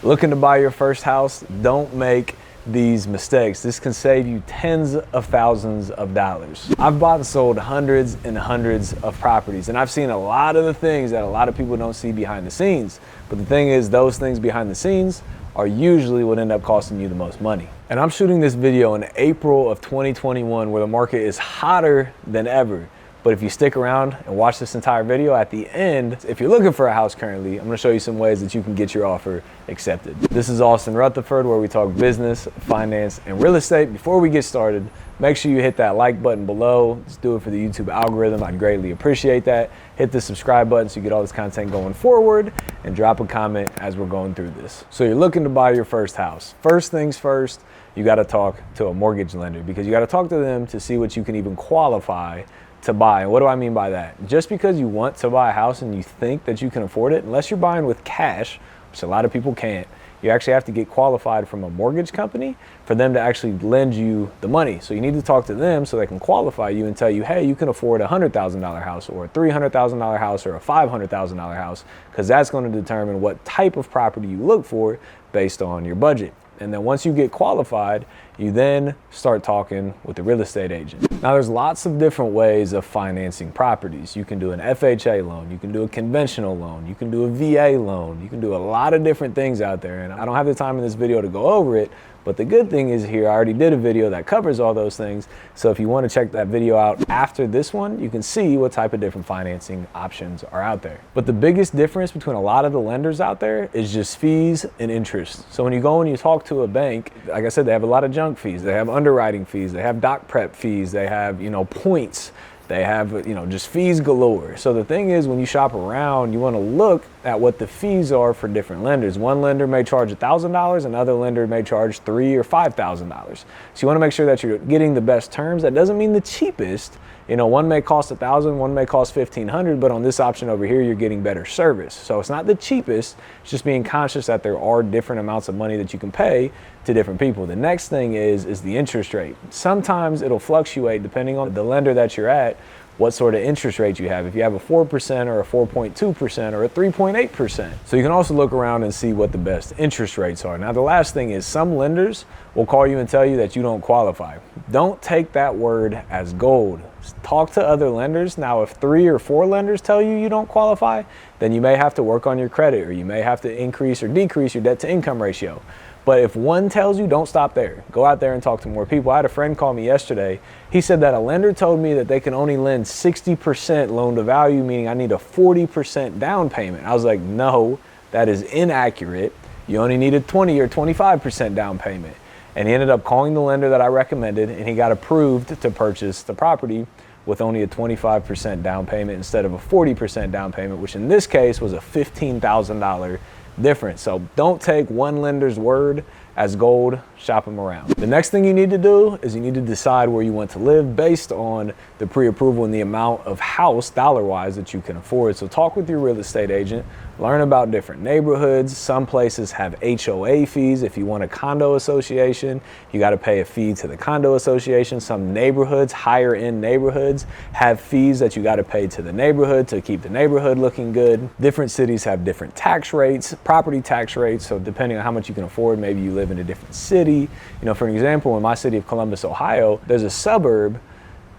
Looking to buy your first house? Don't make these mistakes. This can save you tens of thousands of dollars. I've bought and sold hundreds and hundreds of properties, and I've seen a lot of the things that a lot of people don't see behind the scenes. But the thing is, those things behind the scenes are usually what end up costing you the most money. And I'm shooting this video in April of 2021 where the market is hotter than ever. But if you stick around and watch this entire video, at the end, if you're looking for a house currently, I'm gonna show you some ways that you can get your offer accepted. This is Austin Rutherford, where we talk business, finance, and real estate. Before we get started, make sure you hit that like button below. Let's do it for the YouTube algorithm. I'd greatly appreciate that. Hit the subscribe button so you get all this content going forward, and drop a comment as we're going through this. So you're looking to buy your first house. First things first, you gotta talk to a mortgage lender, because you gotta talk to them to see what you can even qualify to buy. And what do I mean by that? Just because you want to buy a house and you think that you can afford it, unless you're buying with cash, which a lot of people can't, you actually have to get qualified from a mortgage company for them to actually lend you the money. So you need to talk to them so they can qualify you and tell you, hey, you can afford a $100,000 house or a $300,000 house or a $500,000 house, because that's going to determine what type of property you look for based on your budget. And then once you get qualified, you then start talking with the real estate agent. Now, there's lots of different ways of financing properties. You can do an FHA loan, you can do a conventional loan, you can do a VA loan, you can do a lot of different things out there. And I don't have the time in this video to go over it, but the good thing is here, I already did a video that covers all those things. So if you want to check that video out after this one, you can see what type of different financing options are out there. But the biggest difference between a lot of the lenders out there is just fees and interest. So when you go and you talk to a bank, like I said, they have a lot of junk fees. They have underwriting fees. They have doc prep fees. They have, points. They have, just fees galore. So the thing is, when you shop around, you want to look at what the fees are for different lenders. One lender may charge $1,000, another lender may charge $3,000 or $5,000. So you want to make sure that you're getting the best terms. That doesn't mean the cheapest. One may cost $1,000, one may cost $1,500, but on this option over here, you're getting better service. So it's not the cheapest, it's just being conscious that there are different amounts of money that you can pay to different people. The next thing is the interest rate. Sometimes it'll fluctuate depending on the lender that you're at, what sort of interest rate you have. If you have a 4% or a 4.2% or a 3.8%. So you can also look around and see what the best interest rates are. Now, the last thing is, some lenders will call you and tell you that you don't qualify. Don't take that word as gold. Talk to other lenders. Now, if 3 or 4 lenders tell you you don't qualify, then you may have to work on your credit, or you may have to increase or decrease your debt to income ratio. But if one tells you, don't stop there. Go out there and talk to more people. I had a friend call me yesterday. He said that a lender told me that they can only lend 60% loan to value, meaning I need a 40% down payment. I was like, no, that is inaccurate. You only need a 20 or 25% down payment. And he ended up calling the lender that I recommended, and he got approved to purchase the property with only a 25% down payment instead of a 40% down payment, which in this case was a $15,000 difference. So don't take one lender's word as gold, shop them around. The next thing you need to do is you need to decide where you want to live based on the pre-approval and the amount of house dollar-wise that you can afford. So talk with your real estate agent, learn about different neighborhoods. Some places have HOA fees. If you want a condo association, you got to pay a fee to the condo association. Some neighborhoods, higher end neighborhoods, have fees that you got to pay to the neighborhood to keep the neighborhood looking good. Different cities have different tax rates, property tax rates. So depending on how much you can afford, maybe you live in a different city. For an example, in my city of Columbus, Ohio, there's a suburb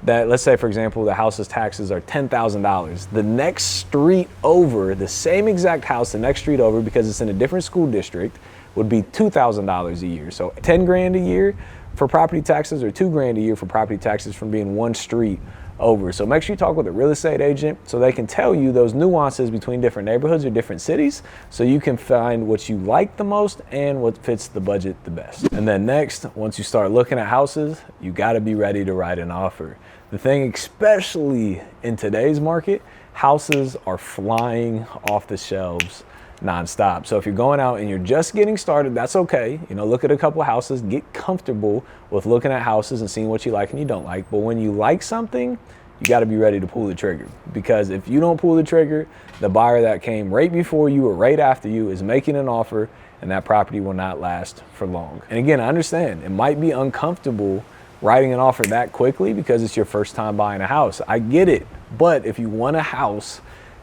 that, let's say, for example, the house's taxes are $10,000. The next street over, the same exact house, the next street over, because it's in a different school district, would be $2,000 a year. So 10 grand a year for property taxes, or 2 grand a year for property taxes from being one street over. So make sure you talk with a real estate agent so they can tell you those nuances between different neighborhoods or different cities, so you can find what you like the most and what fits the budget the best. And then next, once you start looking at houses, you got to be ready to write an offer. The thing, especially in today's market, houses are flying off the shelves nonstop. So if you're going out and you're just getting started, that's okay. Look at a couple houses, get comfortable with looking at houses and seeing what you like and you don't like. But when you like something, you got to be ready to pull the trigger, because if you don't pull the trigger, the buyer that came right before you or right after you is making an offer, and that property will not last for long. And again, I understand it might be uncomfortable writing an offer that quickly because it's your first time buying a house. I get it. But if you want a house,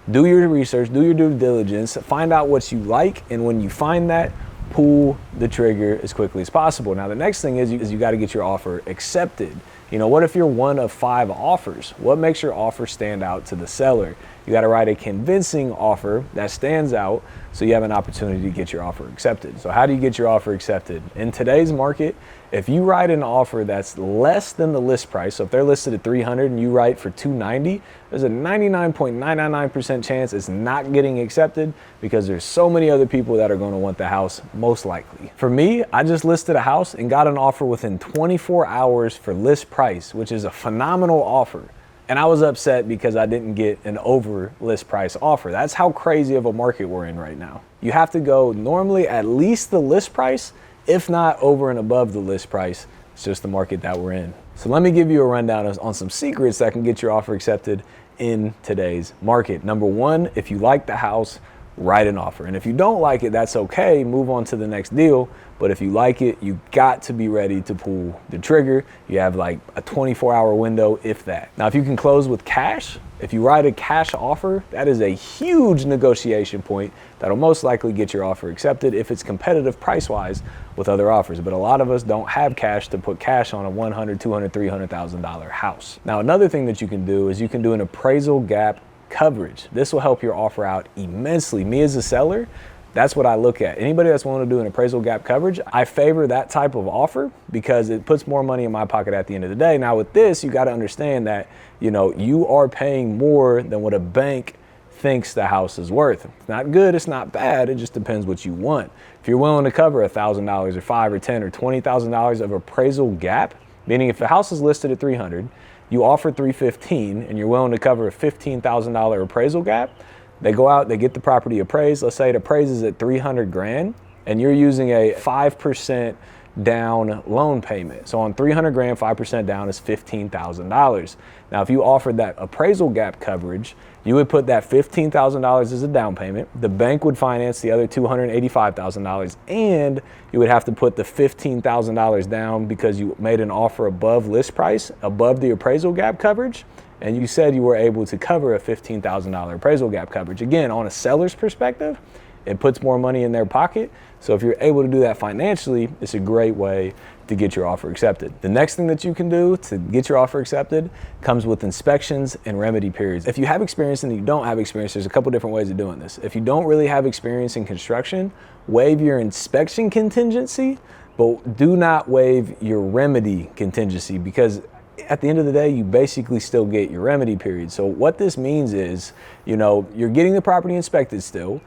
do your research, do your due diligence, find out what you like, and when you find that, pull the trigger as quickly as possible. Now, the next thing is you got to get your offer accepted. You know, what if you're one of 5 offers? What makes your offer stand out to the seller? You got to write a convincing offer that stands out so you have an opportunity to get your offer accepted. So how do you get your offer accepted? In today's market, if you write an offer that's less than the list price, so if they're listed at 300 and you write for 290, there's a 99.999% chance it's not getting accepted because there's so many other people that are going to want the house, most likely. For me, I just listed a house and got an offer within 24 hours for list price, which is a phenomenal offer. And I was upset because I didn't get an over list price offer. That's how crazy of a market we're in right now. You have to go normally at least the list price, if not over and above the list price. It's just the market that we're in. So let me give you a rundown on some secrets that can get your offer accepted in today's market. Number 1, if you like the house, write an offer. And if you don't like it, that's okay, move on to the next deal. But if you like it, you got to be ready to pull the trigger. You have like a 24-hour window, if that. Now, if you can close with cash, if you write a cash offer, that is a huge negotiation point that'll most likely get your offer accepted if it's competitive price-wise with other offers. But a lot of us don't have cash to put cash on a $100,000, $200,000, $300,000 house. Now, another thing that you can do is you can do an appraisal gap coverage. This will help your offer out immensely. Me as a seller, that's what I look at. Anybody that's willing to do an appraisal gap coverage, I favor that type of offer because it puts more money in my pocket at the end of the day. Now with this, you got to understand that, you know, you are paying more than what a bank thinks the house is worth. It's not good, it's not bad, it just depends what you want. If you're willing to cover $1,000 or $5,000 or $10,000 or $20,000 of appraisal gap, meaning if the house is listed at 300, you offer 315 and you're willing to cover a $15,000 appraisal gap, they go out, they get the property appraised. Let's say it appraises at 300 grand and you're using a 5% down loan payment. So on 300 grand, 5% down is $15,000. Now, if you offered that appraisal gap coverage, you would put that $15,000 as a down payment. The bank would finance the other $285,000 and you would have to put the $15,000 down because you made an offer above list price, above the appraisal gap coverage. And you said you were able to cover a $15,000 appraisal gap coverage. Again, on a seller's perspective, it puts more money in their pocket. So if you're able to do that financially, it's a great way to get your offer accepted. The next thing that you can do to get your offer accepted comes with inspections and remedy periods. If you have experience and you don't have experience, there's a couple different ways of doing this. If you don't really have experience in construction, waive your inspection contingency, but do not waive your remedy contingency because at the end of the day, you basically still get your remedy period. So what this means is, you know, you're getting the property inspected still,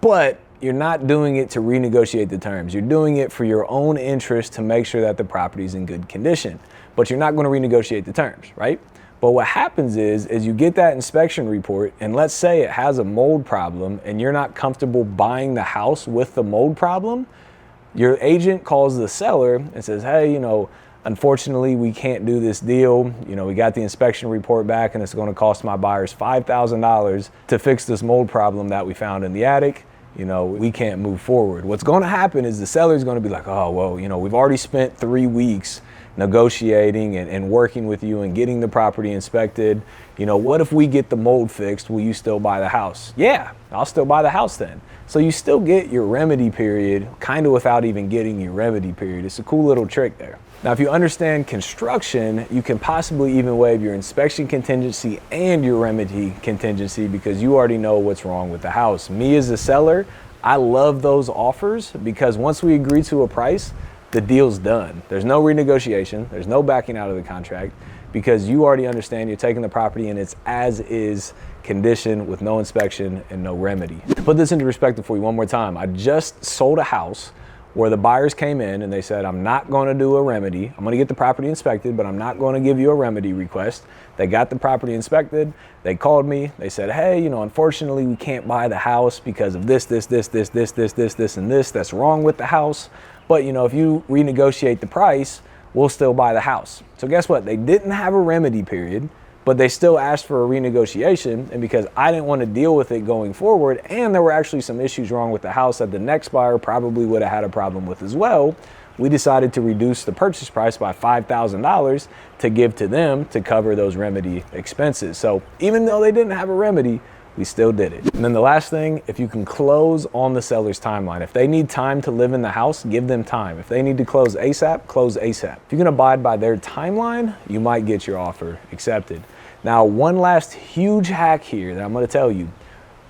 but you're not doing it to renegotiate the terms. You're doing it for your own interest to make sure that the property is in good condition, but you're not going to renegotiate the terms, right? But what happens is you get that inspection report and let's say it has a mold problem and you're not comfortable buying the house with the mold problem, your agent calls the seller and says, hey, you know, unfortunately, we can't do this deal. You know, we got the inspection report back and it's going to cost my buyers $5,000 to fix this mold problem that we found in the attic. You know, we can't move forward. What's going to happen is the seller's going to be like, oh, well, you know, we've already spent 3 weeks negotiating and working with you and getting the property inspected. You know, what if we get the mold fixed? Will you still buy the house? Yeah, I'll still buy the house then. So you still get your remedy period kind of without even getting your remedy period. It's a cool little trick there. Now, if you understand construction, you can possibly even waive your inspection contingency and your remedy contingency because you already know what's wrong with the house. Me as a seller, I love those offers because once we agree to a price, the deal's done. There's no renegotiation. There's no backing out of the contract because you already understand you're taking the property in its as-is condition with no inspection and no remedy. To put this into perspective for you one more time, I just sold a house where the buyers came in and they said, I'm not going to do a remedy. I'm going to get the property inspected, but I'm not going to give you a remedy request. They got the property inspected. They called me. They said, hey, you know, unfortunately, we can't buy the house because of this, and this that's wrong with the house. But, you know, if you renegotiate the price, we'll still buy the house. So guess what? They didn't have a remedy period, but they still asked for a renegotiation. And because I didn't want to deal with it going forward, and there were actually some issues wrong with the house that the next buyer probably would have had a problem with as well, we decided to reduce the purchase price by $5,000 to give to them to cover those remedy expenses. So even though they didn't have a remedy, we still did it. And then the last thing, if you can close on the seller's timeline. If they need time to live in the house, give them time. If they need to close ASAP, close ASAP. If you can abide by their timeline, you might get your offer accepted. Now, one last huge hack here that I'm gonna tell you,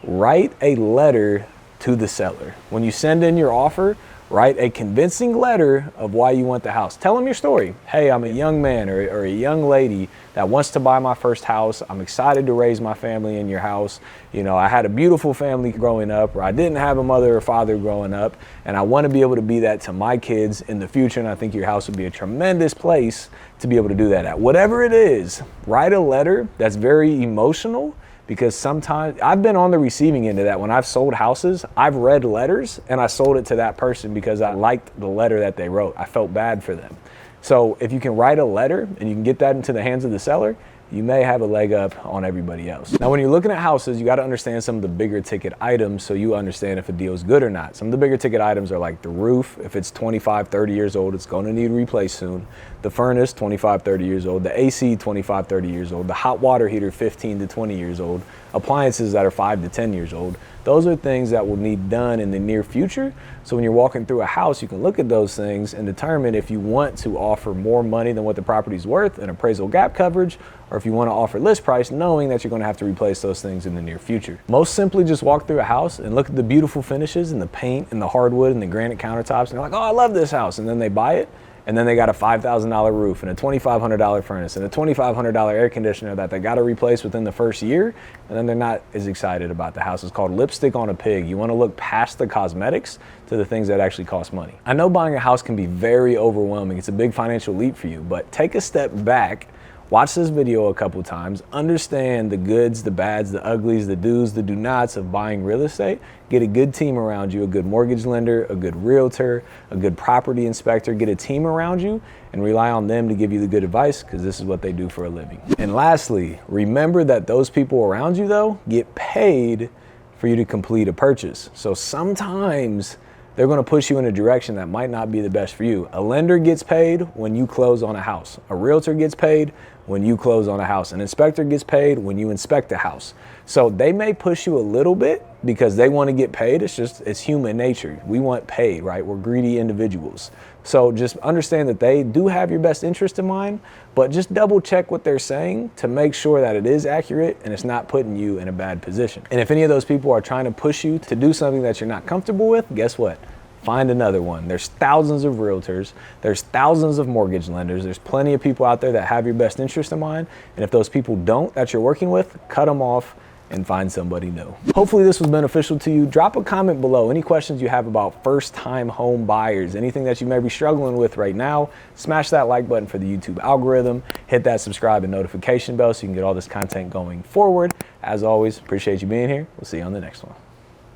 write a letter to the seller. When you send in your offer, write a convincing letter of why you want the house. Tell them your story. Hey, I'm a young man or a young lady that wants to buy my first house. I'm excited to raise my family in your house. You know, I had a beautiful family growing up, or I didn't have a mother or father growing up, and I want to be able to be that to my kids in the future, and I think your house would be a tremendous place to be able to do that at. Whatever it is, write a letter that's very emotional, because sometimes I've been on the receiving end of that. When I've sold houses, I've read letters and I sold it to that person because I liked the letter that they wrote. I felt bad for them. So if you can write a letter and you can get that into the hands of the seller, you may have a leg up on everybody else. Now, when you're looking at houses, you got to understand some of the bigger ticket items so you understand if a deal is good or not. Some of the bigger ticket items are like the roof. If it's 25, 30 years old, it's going to need replaced soon. The furnace, 25, 30 years old. The AC, 25, 30 years old. The hot water heater, 15 to 20 years old. Appliances that are 5 to 10 years old. Those are things that will need done in the near future. So when you're walking through a house, you can look at those things and determine if you want to offer more money than what the property's worth in appraisal gap coverage, or if you want to offer list price, knowing that you're going to have to replace those things in the near future. Most simply, just walk through a house and look at the beautiful finishes and the paint and the hardwood and the granite countertops, and they're like, oh, I love this house. And then they buy it, and then they got a $5,000 roof and a $2,500 furnace and a $2,500 air conditioner that they got to replace within the first year, and then they're not as excited about the house. It's called lipstick on a pig. You want to look past the cosmetics to the things that actually cost money. I know buying a house can be very overwhelming. It's a big financial leap for you, but take a step back. Watch this video a couple times, understand the goods, the bads, the uglies, the do's, the do nots of buying real estate. Get a good team around you, a good mortgage lender, a good realtor, a good property inspector. Get a team around you and rely on them to give you the good advice, because this is what they do for a living. And lastly, remember that those people around you, though, get paid for you to complete a purchase. So sometimes they're going to push you in a direction that might not be the best for you. A lender gets paid when you close on a house. A realtor gets paid when you close on a house. An inspector gets paid when you inspect a house. So they may push you a little bit because they want to get paid. It's human nature. We want paid, right? We're greedy individuals. So just understand that they do have your best interest in mind, but just double check what they're saying to make sure that it is accurate and it's not putting you in a bad position. And if any of those people are trying to push you to do something that you're not comfortable with, guess what? Find another one. There's thousands of realtors. There's thousands of mortgage lenders. There's plenty of people out there that have your best interest in mind. And if those people don't that you're working with, cut them off and find somebody new. Hopefully this was beneficial to you. Drop a comment below. Any questions you have about first-time home buyers, anything that you may be struggling with right now, smash that like button for the YouTube algorithm. Hit that subscribe and notification bell so you can get all this content going forward. As always, appreciate you being here. We'll see you on the next one.